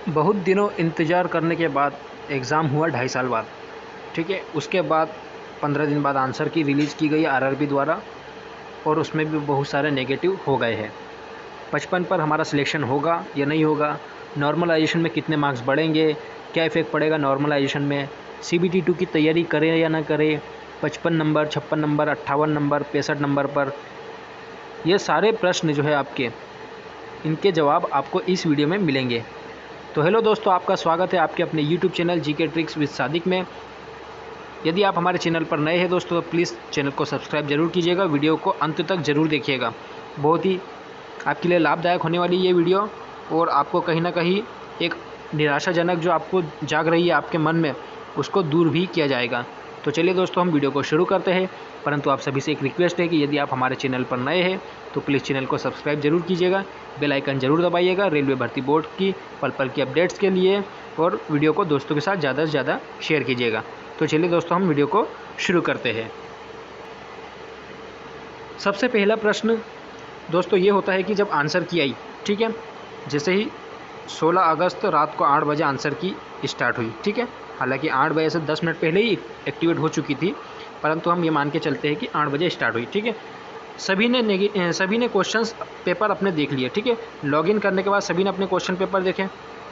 बहुत दिनों इंतज़ार करने के बाद एग्ज़ाम हुआ 2.5 साल बाद, ठीक है। उसके बाद 15 दिन बाद आंसर की रिलीज़ की गई आरआरबी द्वारा और उसमें भी बहुत सारे नेगेटिव हो गए हैं। 55 पर हमारा सिलेक्शन होगा या नहीं होगा, नॉर्मलाइजेशन में कितने मार्क्स बढ़ेंगे, क्या इफ़ेक्ट पड़ेगा नॉर्मलाइजेशन में, सीबीटी 2 की तैयारी करें या ना करें, 55 नंबर, 56 नंबर, 58 नंबर, 65 नंबर पर, ये सारे प्रश्न जो है आपके, इनके जवाब आपको इस वीडियो में मिलेंगे। तो हेलो दोस्तों, आपका स्वागत है आपके अपने YouTube channel GK tricks with Sadiq में। यदि आप हमारे चैनल पर नए हैं दोस्तों तो प्लीज़ चैनल को सब्सक्राइब जरूर कीजिएगा, वीडियो को अंत तक ज़रूर देखिएगा। बहुत ही आपके लिए लाभदायक होने वाली ये वीडियो और आपको कहीं ना कहीं एक निराशाजनक जो आपको जाग रही है आपके मन में, उसको दूर भी किया जाएगा। तो चलिए दोस्तों, हम वीडियो को शुरू करते हैं। परंतु आप सभी से एक रिक्वेस्ट है कि यदि आप हमारे चैनल पर नए हैं तो प्लीज़ चैनल को सब्सक्राइब जरूर कीजिएगा, बेल आइकन जरूर दबाइएगा रेलवे भर्ती बोर्ड की पल पल की अपडेट्स के लिए, और वीडियो को दोस्तों के साथ ज़्यादा से ज़्यादा शेयर कीजिएगा। तो चलिए दोस्तों, हम वीडियो को शुरू करते हैं। सबसे पहला प्रश्न दोस्तों ये होता है कि जब आंसर की आई, ठीक है, जैसे ही 16 अगस्त रात को 8 बजे आंसर की स्टार्ट हुई, ठीक है। हालांकि 8 बजे से 10 मिनट पहले ही एक्टिवेट हो चुकी थी, परंतु हम ये मान के चलते हैं कि 8 बजे स्टार्ट हुई, ठीक है। सभी ने क्वेश्चंस पेपर अपने देख लिए, ठीक है। लॉगिन करने के बाद सभी ने अपने क्वेश्चन पेपर देखे,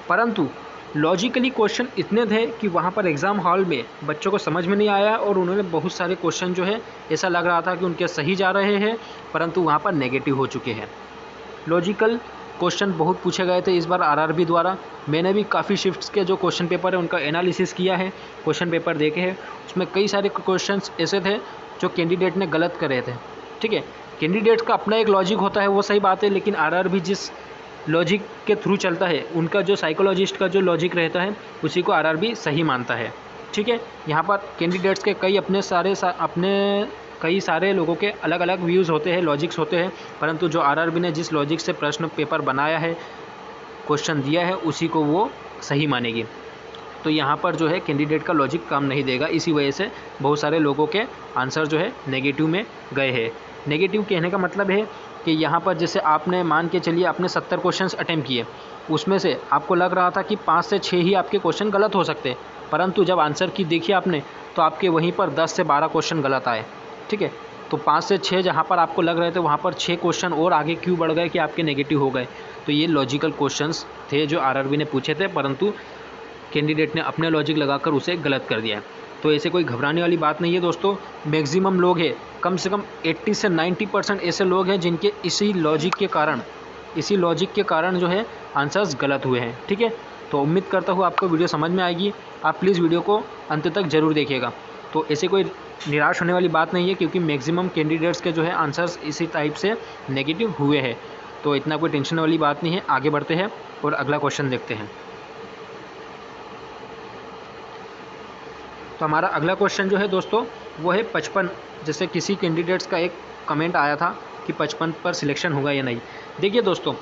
परंतु लॉजिकली क्वेश्चन इतने थे कि वहाँ पर एग्ज़ाम हॉल में बच्चों को समझ में नहीं आया और उन्होंने बहुत सारे क्वेश्चन जो है ऐसा लग रहा था कि उनके सही जा रहे हैं, परंतु वहाँ पर नेगेटिव हो चुके हैं। लॉजिकल क्वेश्चन बहुत पूछे गए थे इस बार आरआरबी द्वारा। मैंने भी काफ़ी शिफ्ट्स के जो क्वेश्चन पेपर है उनका एनालिसिस किया है, क्वेश्चन पेपर देखे हैं। उसमें कई सारे क्वेश्चंस ऐसे थे जो कैंडिडेट ने गलत करे थे, ठीक है। कैंडिडेट का अपना एक लॉजिक होता है, वो सही बात है, लेकिन आरआरबी जिस लॉजिक के थ्रू चलता है, उनका जो साइकोलॉजिस्ट का जो लॉजिक रहता है उसी को आरआरबी सही मानता है, ठीक है। यहाँ पर कैंडिडेट्स के कई सारे लोगों के अलग अलग व्यूज़ होते हैं, लॉजिक्स होते हैं, परंतु जो आरआरबी ने जिस लॉजिक से प्रश्न पेपर बनाया है, क्वेश्चन दिया है, उसी को वो सही मानेगी। तो यहाँ पर जो है कैंडिडेट का लॉजिक काम नहीं देगा, इसी वजह से बहुत सारे लोगों के आंसर जो है नेगेटिव में गए हैं। नेगेटिव कहने का मतलब है कि यहाँ पर जैसे आपने मान के चलिए आपने 70 क्वेश्चंस अटेम्प्ट किए, उसमें से आपको लग रहा था कि 5 से 6 ही आपके क्वेश्चन गलत हो सकते हैं, परंतु जब आंसर की देखी आपने तो आपके वहीं पर 10 से 12 क्वेश्चन गलत आए, ठीक है। तो 5 से 6 जहाँ पर आपको लग रहे थे वहाँ पर 6 क्वेश्चन और आगे क्यों बढ़ गए कि आपके नेगेटिव हो गए। तो ये लॉजिकल क्वेश्चंस थे जो आरआरबी ने पूछे थे, परंतु कैंडिडेट ने अपने लॉजिक लगाकर उसे गलत कर दिया। तो ऐसे कोई घबराने वाली बात नहीं है दोस्तों। मैक्सिमम लोग हैं, कम से कम 80 से 90% ऐसे लोग हैं जिनके इसी लॉजिक के कारण जो है आंसर्स गलत हुए हैं, ठीक है। तो उम्मीद करता हूँ आपको वीडियो समझ में आएगी। आप प्लीज़ वीडियो को अंत तक ज़रूर देखिएगा। तो ऐसे कोई निराश होने वाली बात नहीं है, क्योंकि मैक्सिमम कैंडिडेट्स के जो है आंसर्स इसी टाइप से नेगेटिव हुए हैं। तो इतना कोई टेंशन वाली बात नहीं है। आगे बढ़ते हैं और अगला क्वेश्चन देखते हैं। तो हमारा अगला क्वेश्चन जो है दोस्तों वो है 55। जैसे किसी कैंडिडेट्स का एक कमेंट आया था कि 55 पर सिलेक्शन होगा या नहीं। देखिए दोस्तों,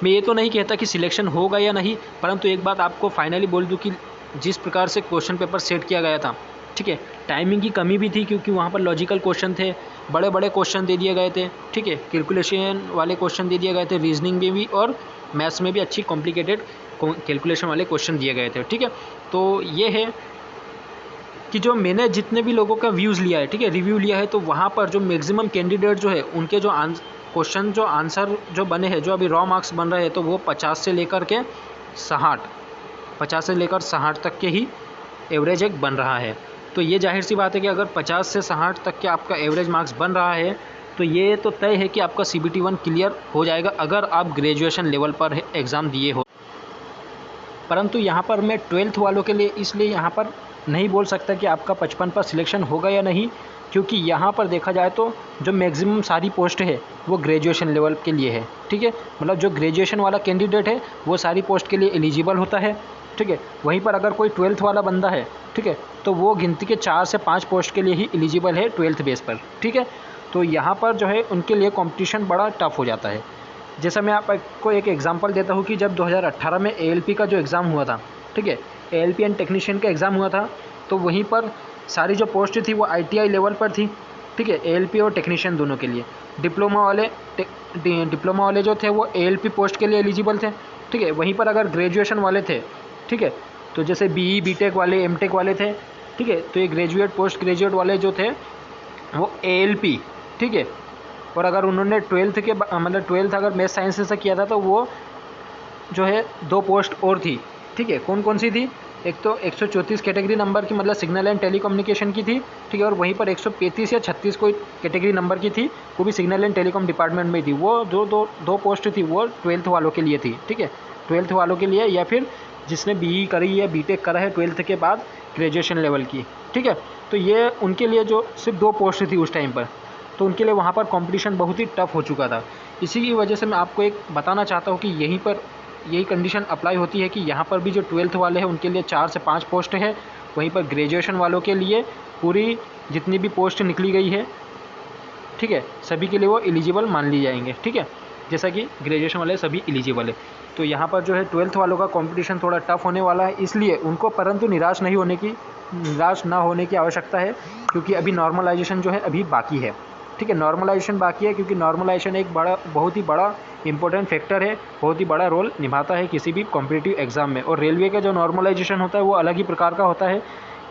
मैं ये तो नहीं कहता कि सिलेक्शन होगा या नहीं, परंतु एक बात आपको फाइनली बोल दूं कि जिस प्रकार से क्वेश्चन पेपर सेट किया गया था, ठीक है, टाइमिंग की कमी भी थी, क्योंकि वहाँ पर लॉजिकल क्वेश्चन थे, बड़े बड़े क्वेश्चन दे दिए गए थे, ठीक है, कैलकुलेशन वाले क्वेश्चन दे दिए गए थे, रीजनिंग में भी और मैथ्स में भी अच्छी कॉम्प्लिकेटेड कैलकुलेशन वाले क्वेश्चन दिए गए थे, ठीक है। तो ये है कि जो मैंने जितने भी लोगों का व्यूज़ लिया है, ठीक है, रिव्यू लिया है, तो वहाँ पर जो मैक्सिमम कैंडिडेट जो है उनके जो क्वेश्चन जो आंसर जो बने हैं, जो अभी रॉ मार्क्स बन रहे हैं, तो वो 50 से लेकर 60 तक के ही एवरेज एक बन रहा है। तो ये जाहिर सी बात है कि अगर 50 से 60 तक के आपका एवरेज मार्क्स बन रहा है तो ये तो तय है कि आपका CBT 1 क्लियर हो जाएगा अगर आप ग्रेजुएशन लेवल पर एग्ज़ाम दिए हो। परंतु यहाँ पर मैं 12th वालों के लिए इसलिए यहाँ पर नहीं बोल सकता कि आपका 55 पर सिलेक्शन होगा या नहीं, क्योंकि यहाँ पर देखा जाए तो जो मैक्सिमम सारी पोस्ट है वो ग्रेजुएशन लेवल के लिए है, ठीक है। मतलब जो ग्रेजुएशन वाला कैंडिडेट है वो सारी पोस्ट के लिए एलिजिबल होता है, ठीक है। वहीं पर अगर कोई 12th वाला बंदा है, ठीक है, तो वो गिनती के 4 से 5 पोस्ट के लिए ही एलिजिबल है 12th बेस पर, ठीक है। तो यहाँ पर जो है उनके लिए कॉम्पिटिशन बड़ा टफ हो जाता है। जैसा मैं आपको एक एग्जांपल देता हूँ कि जब 2018 में ALP का जो एग्ज़ाम हुआ था, ठीक है, ALP एंड टेक्नीशियन का एग्ज़ाम हुआ था, तो वहीं पर सारी जो पोस्ट थी वो ITI लेवल पर थी, ठीक है, ALP और टेक्नीशियन दोनों के लिए। डिप्लोमा वाले जो थे वो ALP पोस्ट के लिए एलिजिबल थे, ठीक है। वहीं पर अगर ग्रेजुएशन वाले थे, ठीक है, तो जैसे BE BTech वाले, MTech वाले थे, ठीक है, तो ये ग्रेजुएट पोस्ट ग्रेजुएट वाले जो थे वो ALP, ठीक है, और अगर उन्होंने 12th के मतलब 12th अगर मैथ साइंस से किया था तो वो जो है 2 पोस्ट और थी, ठीक है। कौन कौन सी थी? एक तो 134 कैटेगरी नंबर की मतलब सिग्नल एंड टेलीकम्युनिकेशन की थी, ठीक है, और वहीं पर 135 या 36 कोई कैटेगरी नंबर की थी, वो भी सिग्नल एंड टेलीकॉम डिपार्टमेंट में थी। वो दो पोस्ट थी, वो 12th वालों के लिए थी, ठीक है, 12th वालों के लिए, या फिर जिसने BE करी या BTech करा है 12th के बाद ग्रेजुएशन लेवल की, ठीक है। तो ये उनके लिए जो सिर्फ 2 पोस्ट थी उस टाइम पर, तो उनके लिए वहाँ पर कंपटीशन बहुत ही टफ हो चुका था। इसी की वजह से मैं आपको एक बताना चाहता हूँ कि यहीं पर यही कंडीशन अप्लाई होती है कि यहाँ पर भी जो 12th वाले हैं उनके लिए 4 से 5 पोस्ट है, वहीं पर ग्रेजुएशन वालों के लिए पूरी जितनी भी पोस्ट निकली गई है, ठीक है, सभी के लिए वो एलिजिबल मान ली जाएंगे, ठीक है, जैसा कि ग्रेजुएशन वाले सभी एलिजिबल है। तो यहाँ पर जो है 12th वालों का कंपटीशन थोड़ा टफ होने वाला है, इसलिए उनको परंतु निराश ना होने की आवश्यकता है, क्योंकि अभी नॉर्मलाइजेशन जो है अभी बाकी है, ठीक है, नॉर्मलाइजेशन बाकी है, क्योंकि नॉर्मलाइजेशन एक बहुत ही बड़ा इंपॉर्टेंट फैक्टर है, बहुत ही बड़ा रोल निभाता है किसी भी कॉम्पिटिटिव एग्ज़ाम में। और रेलवे का जो नॉर्मलाइजेशन होता है वो अलग ही प्रकार का होता है,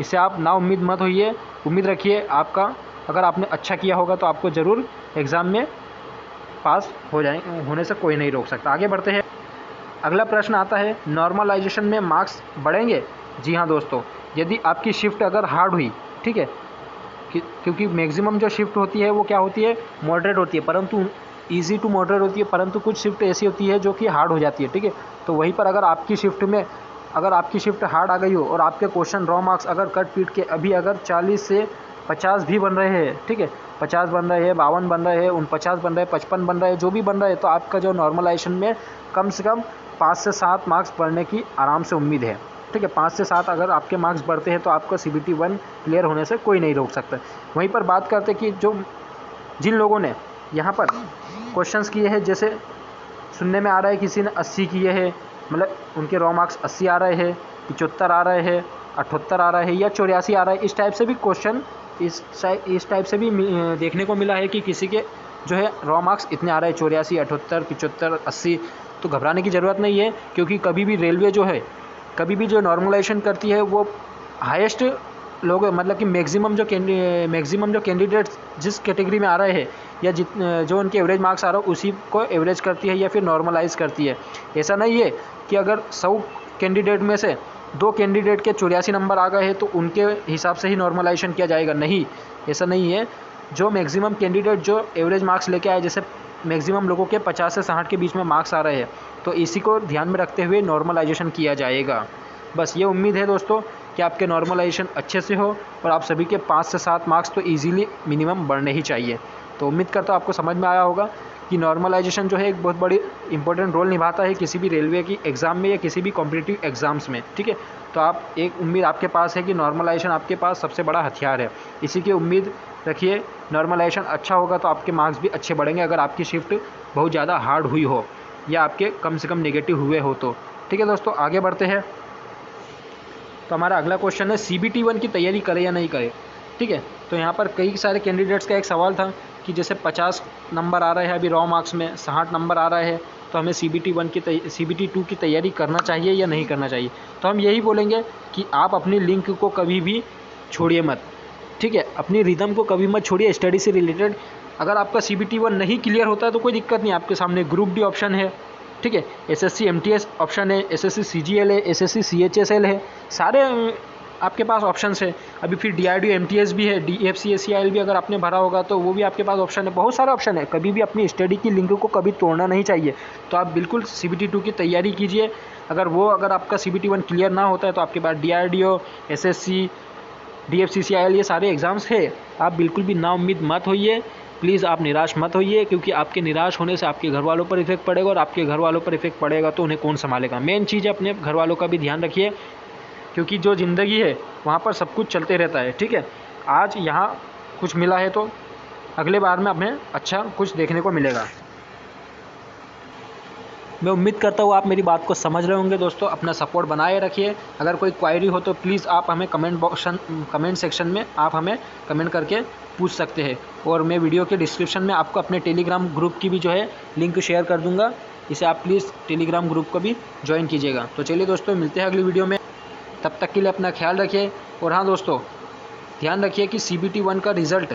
इससे आप ना उम्मीद मत होइए, उम्मीद रखिए आपका, अगर आपने अच्छा किया होगा तो आपको ज़रूर एग्ज़ाम में पास होने से कोई नहीं रोक सकता। आगे बढ़ते हैं। अगला प्रश्न आता है, नॉर्मलाइजेशन में मार्क्स बढ़ेंगे? जी हाँ दोस्तों, यदि आपकी शिफ्ट अगर हार्ड हुई, ठीक है, क्योंकि मैक्सिमम जो शिफ्ट होती है वो क्या होती है, मॉडरेट होती है, परंतु ईजी टू मॉडरेट होती है, परंतु कुछ शिफ्ट ऐसी होती है जो कि हार्ड हो जाती है, ठीक है। तो वहीं पर अगर आपकी शिफ्ट हार्ड आ गई हो और आपके क्वेश्चन रॉ मार्क्स अगर कट पीट के अभी अगर 40 से 50 भी बन रहे हैं, ठीक है, 50 बन रहे हैं, 52 बन रहे हैं, 49 बन रहे हैं, 55 बन रहे हैं, जो भी बन रहे हैं, तो आपका जो नॉर्मलाइजेशन में कम से कम 5 से 7 मार्क्स बढ़ने की आराम से उम्मीद है, ठीक है। 5 से 7 अगर आपके मार्क्स बढ़ते हैं तो आपका CBT 1 क्लियर होने से कोई नहीं रोक सकता। वहीं पर बात करते कि जिन लोगों ने यहाँ पर क्वेश्चंस किए हैं, जैसे सुनने में आ रहा है किसी ने 80 किए हैं, मतलब उनके रॉ मार्क्स 80 आ रहे हैं, 75 आ रहे हैं, 78 आ रहा है या 84 आ रहा है, इस टाइप से भी क्वेश्चन इस टाइप से भी देखने को मिला है कि किसी के जो है रॉ मार्क्स इतने आ रहे हैं, 84, 78, 75, 80। तो घबराने की ज़रूरत नहीं है, क्योंकि कभी भी रेलवे जो है कभी भी जो नॉर्मलाइजेशन करती है वो हाईएस्ट लोग, मतलब कि मैक्सिमम जो कैंडिडेट्स जिस कैटेगरी में आ रहे हैं या जो उनके एवरेज मार्क्स आ रहा है उसी को एवरेज करती है या फिर नॉर्मलाइज करती है। ऐसा नहीं है कि अगर 100 कैंडिडेट में से 2 कैंडिडेट के 84 नंबर आ गए हैं तो उनके हिसाब से ही नॉर्मलाइजेशन किया जाएगा, नहीं, ऐसा नहीं है। जो मैक्सिमम कैंडिडेट जो एवरेज मार्क्स लेके आए, जैसे मैक्सिमम लोगों के 50 से 60 के बीच में मार्क्स आ रहे हैं, तो इसी को ध्यान में रखते हुए नॉर्मलाइजेशन किया जाएगा। बस ये उम्मीद है दोस्तों कि आपके नॉर्मलाइजेशन अच्छे से हो और आप सभी के 5 से 7 मार्क्स तो ईजीली मिनिमम बढ़ने ही चाहिए। तो उम्मीद करता हूँ आपको समझ में आया होगा कि नॉर्मलाइजेशन जो है एक बहुत बड़ी इंपॉर्टेंट रोल निभाता है किसी भी रेलवे की एग्ज़ाम में या किसी भी कॉम्पिटिटिव एग्ज़ाम्स में, ठीक है। तो आप एक उम्मीद आपके पास है कि नॉर्मलाइजेशन आपके पास सबसे बड़ा हथियार है, इसी की उम्मीद रखिए। नॉर्मलाइजेशन अच्छा होगा तो आपके मार्क्स भी अच्छे बढ़ेंगे, अगर आपकी शिफ्ट बहुत ज़्यादा हार्ड हुई हो या आपके कम से कम नेगेटिव हुए हो तो, ठीक है दोस्तों। आगे बढ़ते हैं। तो हमारा अगला क्वेश्चन है, CBT 1 की तैयारी करें या नहीं करें, ठीक है। तो यहाँ पर कई सारे कैंडिडेट्स का एक सवाल था कि जैसे 50 नंबर आ रहे हैं अभी रॉ मार्क्स में, 60 नंबर आ रहे हैं, तो हमें CBT 2 की तैयारी करना चाहिए या नहीं करना चाहिए। तो हम यही बोलेंगे कि आप अपनी लिंक को कभी भी छोड़िए मत, ठीक है, अपनी रिदम को कभी मत छोड़िए स्टडी से रिलेटेड। अगर आपका CBT 1 नहीं क्लियर होता है तो कोई दिक्कत नहीं, आपके सामने ग्रुप डी ऑप्शन है, ठीक है, SSC MTS ऑप्शन है, SSC CGL है, SSC CHSL है, सारे आपके पास ऑप्शंस है। अभी फिर DRDO MTS भी है, DFCACIL भी अगर आपने भरा होगा तो वो भी आपके पास ऑप्शन है, बहुत सारे ऑप्शन है। कभी भी अपनी स्टडी की लिंक को कभी तोड़ना नहीं चाहिए। तो आप बिल्कुल CBT 2 की तैयारी कीजिए। अगर आपका CBT 1 क्लियर ना होता है तो आपके पास DRDO, SSC, DFCCIL ये सारे एग्ज़ाम्स है, आप बिल्कुल भी नाउम्मीद मत होइए, प्लीज़ आप निराश मत होइए, क्योंकि आपके निराश होने से आपके घर वालों पर इफेक्ट पड़ेगा और आपके घर वालों पर इफेक्ट पड़ेगा तो उन्हें कौन संभालेगा। मेन चीज़ है अपने घर वालों का भी ध्यान रखिए, क्योंकि जो ज़िंदगी है वहाँ पर सब कुछ चलते रहता है, ठीक है। आज यहाँ कुछ मिला है तो अगले बार में हमें अच्छा कुछ देखने को मिलेगा। मैं उम्मीद करता हूँ आप मेरी बात को समझ रहे होंगे दोस्तों। अपना सपोर्ट बनाए रखिए। अगर कोई क्वायरी हो तो प्लीज़ आप हमें कमेंट सेक्शन में आप हमें कमेंट करके पूछ सकते हैं, और मैं वीडियो के डिस्क्रिप्शन में आपको अपने टेलीग्राम ग्रुप की भी जो है लिंक शेयर कर दूंगा, इसे आप प्लीज़ टेलीग्राम ग्रुप को भी ज्वाइन कीजिएगा। तो चलिए दोस्तों, मिलते हैं अगली वीडियो में, तब तक के लिए अपना ख्याल रखिए। और हाँ दोस्तों, ध्यान रखिए कि CBT 1 का रिज़ल्ट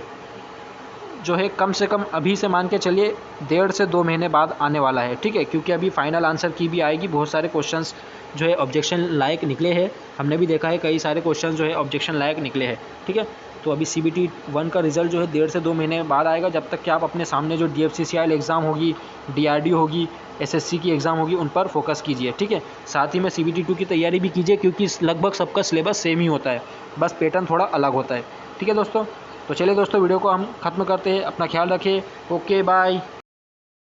जो है कम से कम अभी से मान के चलिए 1.5 से 2 महीने बाद आने वाला है, ठीक है, क्योंकि अभी फाइनल आंसर की भी आएगी। बहुत सारे क्वेश्चंस जो है ऑब्जेक्शन लायक निकले हैं, हमने भी देखा है कई सारे क्वेश्चन जो है ऑब्जेक्शन लायक निकले हैं, ठीक है। तो अभी CBT 1 का रिज़ल्ट जो है 1.5 से 2 महीने बाद आएगा। जब तक कि आप अपने सामने जो DFCCIL एग्ज़ाम होगी, DRD होगी, SSC की एग्ज़ाम होगी, उन पर फोकस कीजिए, ठीक है। साथ ही में CBT 2 की तैयारी भी कीजिए, क्योंकि लगभग सबका सिलेबस सेम ही होता है, बस पैटर्न थोड़ा अलग होता है, ठीक है दोस्तों। तो चलिए दोस्तों, वीडियो को हम ख़त्म करते हैं। अपना ख्याल रखें। Okay bye.